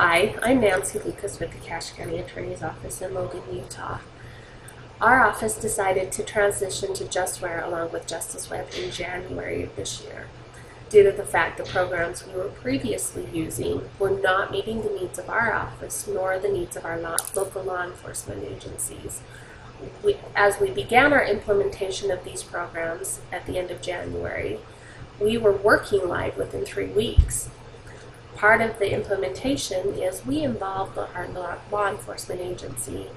Hi, I'm Nancy Lucas with the Cache County Attorney's Office in Logan, Utah. Our office decided to transition to JusticeWeb along with JusticeWeb in January of this year, due to the fact the programs we were previously using were not meeting the needs of our office nor the needs of our local law enforcement agencies. As we began our implementation of these programs at the end of January, we were working live within 3 weeks. Part of the implementation is we involved our law enforcement agency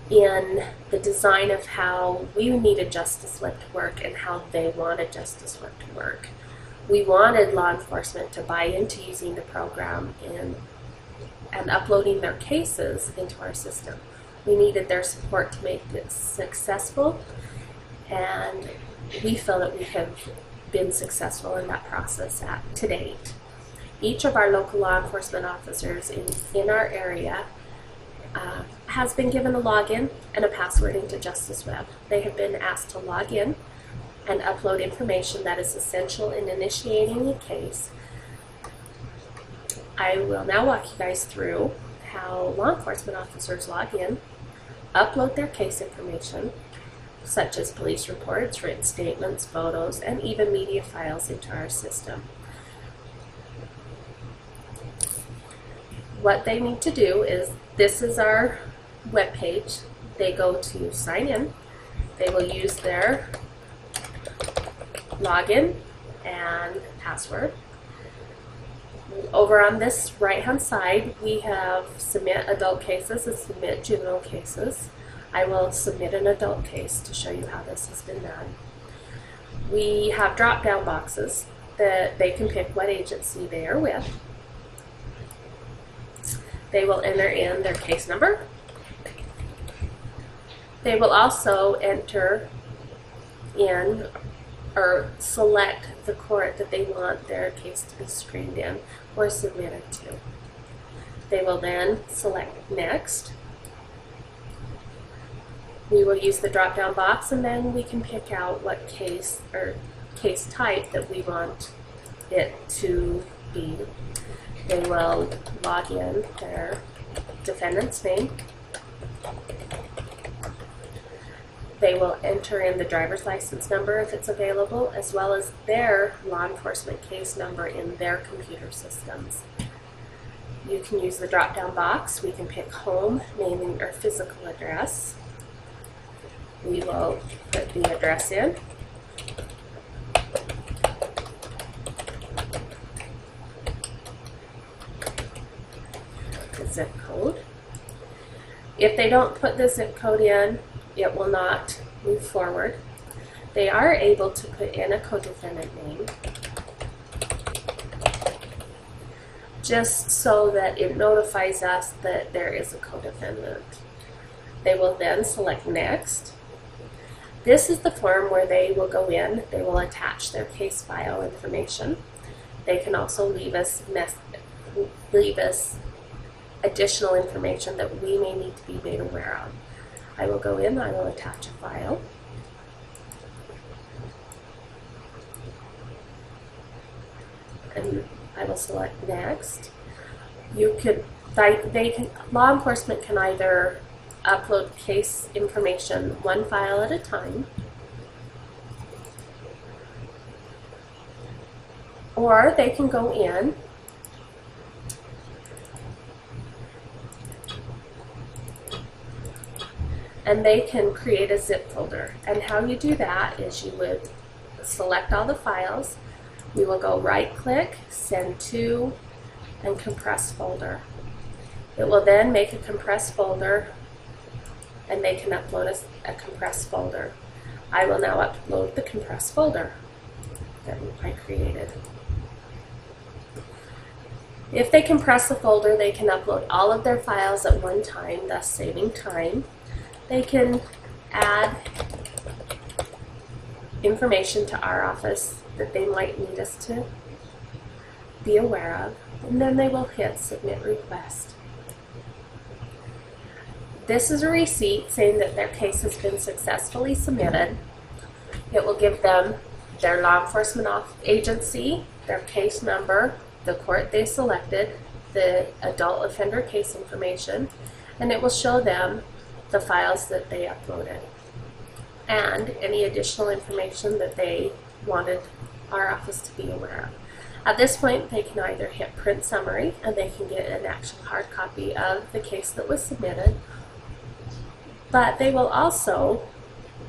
in the design of how we needed JusticeWeb to work and how they wanted JusticeWeb to work. We wanted law enforcement to buy into using the program and uploading their cases into our system. We needed their support to make this successful, and we feel that we have been successful in that process to date. Each of our local law enforcement officers in our area has been given a login and a password into JusticeWeb. They have been asked to log in and upload information that is essential in initiating a case. I will now walk you guys through how law enforcement officers log in, upload their case information, such as police reports, written statements, photos, and even media files into our system. What they need to do is, this is our web page. They go to sign in. They will use their login and password. Over on this right hand side, we have submit adult cases and submit juvenile cases. I will submit an adult case to show you how this has been done. We have drop down boxes that they can pick what agency they are with. They will enter in their case number. They will also enter in or select the court that they want their case to be screened in or submitted to. They will then select next. We will use the drop down box, and then we can pick out what case or case type that we want it to be. They will log in their defendant's name. They will enter in the driver's license number if it's available, as well as their law enforcement case number in their computer systems. You can use the drop-down box. We can pick home, name, or physical address. We will put the address in. The zip code. If they don't put the zip code in, it will not move forward. They are able to put in a co-defendant name, just so that it notifies us that there is a co-defendant. They will then select next. This is the form where they will go in, they will attach their case file information. They can also leave us additional information that we may need to be made aware of. I will go in, I will attach a file. And I will select next. Law enforcement can either upload case information one file at a time, or they can go in and they can create a zip folder. And how you do that is you would select all the files. We will go right click, send to, and compress folder. It will then make a compressed folder, and they can upload a compressed folder. I will now upload the compressed folder that I created. If they compress the folder, they can upload all of their files at one time, thus saving time. They can add information to our office that they might need us to be aware of, and then they will hit submit request. This is a receipt saying that their case has been successfully submitted. It will give them their law enforcement agency, their case number, the court they selected, the adult offender case information, and it will show them the files that they uploaded and any additional information that they wanted our office to be aware of. At this point, they can either hit print summary and they can get an actual hard copy of the case that was submitted, but they will also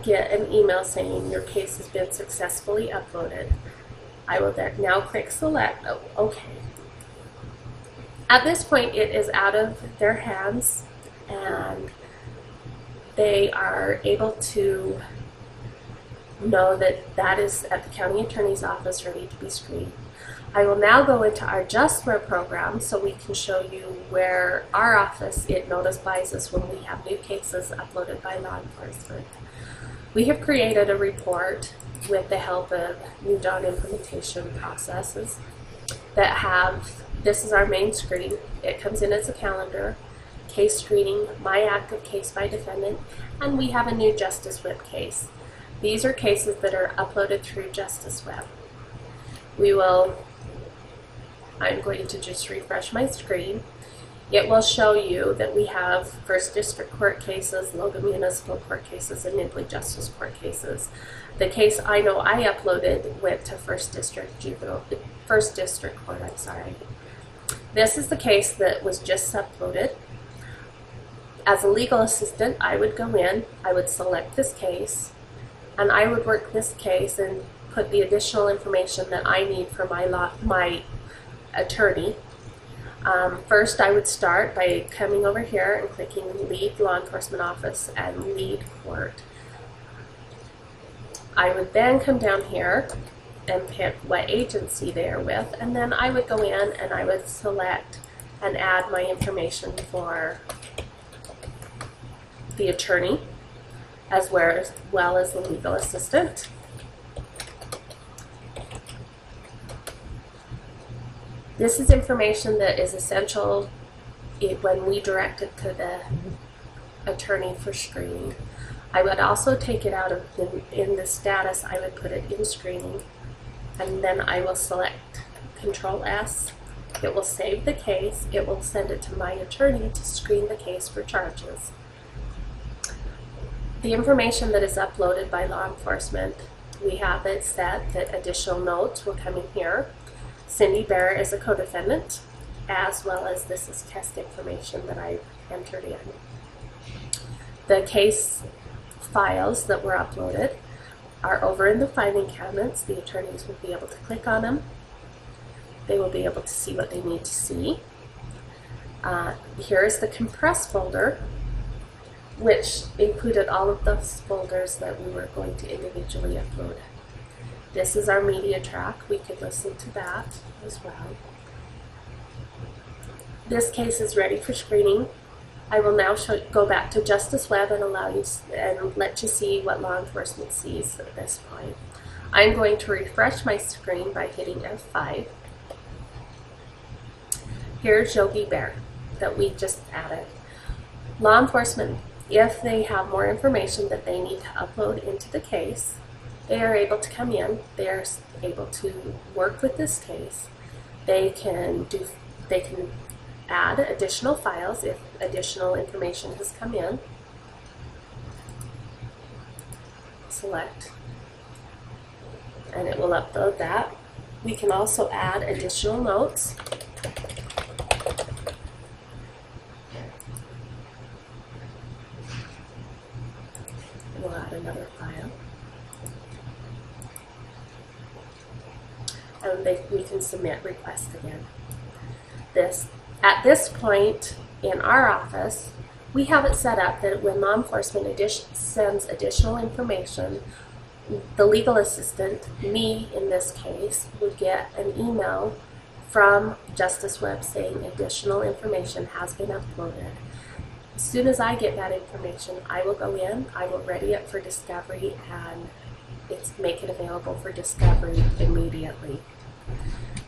get an email saying your case has been successfully uploaded. I will now click select. Oh, okay. At this point, it is out of their hands and they are able to know that that is at the county attorney's office ready to be screened. I will now go into our JusticeWeb program so we can show you where our office, it notifies us when we have new cases uploaded by law enforcement. We have created a report with the help of new DAWN implementation processes that have, this is our main screen. It comes in as a calendar, case screening, my active case by defendant, and we have a new JusticeWeb case. These are cases that are uploaded through JusticeWeb. I'm going to just refresh my screen. It will show you that we have First District Court cases, Logan Municipal Court cases, and Nibley Justice Court cases. The case I know I uploaded went to First District Court, I'm sorry. This is the case that was just uploaded. As a legal assistant, I would go in, I would select this case, and I would work this case and put the additional information that I need for my attorney. First, I would start by coming over here and clicking Lead Law Enforcement Office and Lead Court. I would then come down here and pick what agency they are with, and then I would go in and I would select and add my information for the attorney as well as the legal assistant. This is information that is essential when we direct it to the attorney for screening. I would also take it out of in the status, I would put it in screening, and then I will select Control S. It will save the case. It will send it to my attorney to screen the case for charges. The information that is uploaded by law enforcement, we have it set that additional notes will come in here. Cindy Bear is a co-defendant, as well as this is test information that I entered in. The case files that were uploaded are over in the filing cabinets. The attorneys will be able to click on them. They will be able to see what they need to see. Here is the compressed folder, which included all of those folders that we were going to individually upload. This is our media track. We could listen to that as well. This case is ready for screening. I will now go back to JusticeWeb and allow you and let you see what law enforcement sees at this point. I'm going to refresh my screen by hitting F5. Here's Yogi Bear that we just added. Law enforcement, if they have more information that they need to upload into the case, they are able to come in, they are able to work with this case. They can add additional files if additional information has come in. Select, and it will upload that. We can also add additional notes. We'll add another file. And we can submit request again. At this point in our office, we have it set up that when law enforcement sends additional information, the legal assistant, me in this case, would get an email from JusticeWeb saying additional information has been uploaded. As soon as I get that information, I will go in, I will ready it for discovery, and make it available for discovery immediately.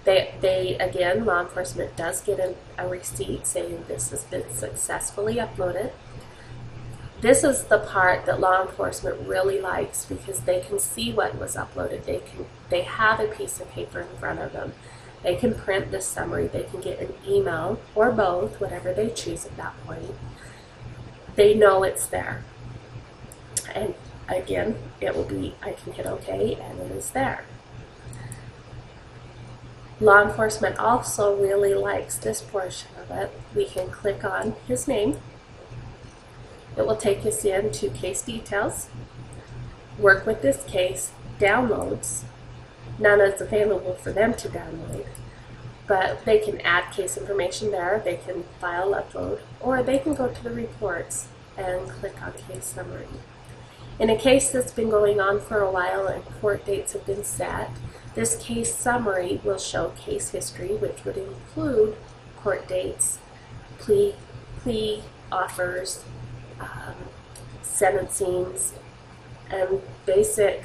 Again, law enforcement does get a receipt saying this has been successfully uploaded. This is the part that law enforcement really likes because they can see what was uploaded. They have a piece of paper in front of them. They can print this summary. They can get an email or both, whatever they choose at that point. They know it's there. And again, it will be, I can hit OK, and it is there. Law enforcement also really likes this portion of it. We can click on his name. It will take us into case details, work with this case, downloads. None is available for them to download, but they can add case information there, they can file upload, or they can go to the reports and click on case summary. In a case that's been going on for a while and court dates have been set, this case summary will show case history, which would include court dates, plea offers, sentencings, and basic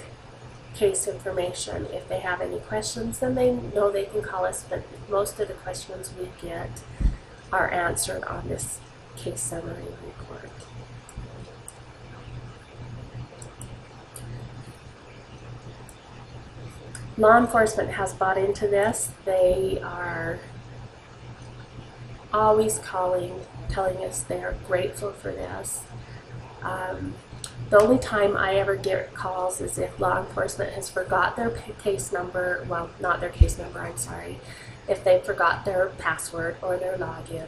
case information. If they have any questions, then they know they can call us, but most of the questions we get are answered on this case summary report. Law enforcement has bought into this. They are always calling, telling us they are grateful for this. The only time I ever get calls is if law enforcement has forgot their case number, well, not their case number, I'm sorry, if they forgot their password or their login.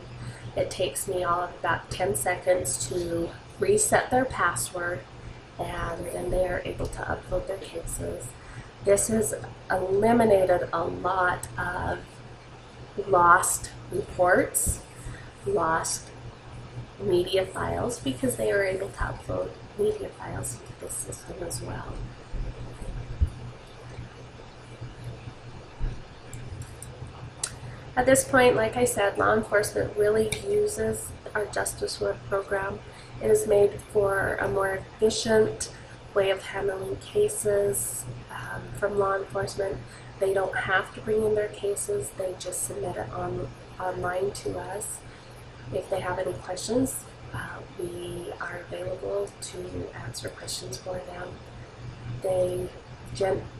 It takes me all of about 10 seconds to reset their password, and then they are able to upload their cases. This has eliminated a lot of lost reports, lost media files, because they are able to upload media files into this system as well. At this point, like I said, law enforcement really uses our JusticeWeb program. It is made for a more efficient way of handling cases from law enforcement. They don't have to bring in their cases, they just submit it online to us. If they have any questions, we are available to answer questions for them. They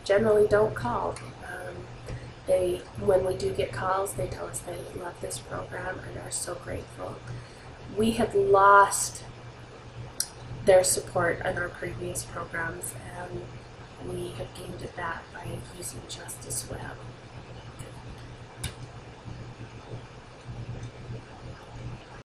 generally don't call. When we do get calls, they tell us they love this program and are so grateful. We have lost their support in our previous programs, and we have gained it back by using JusticeWeb.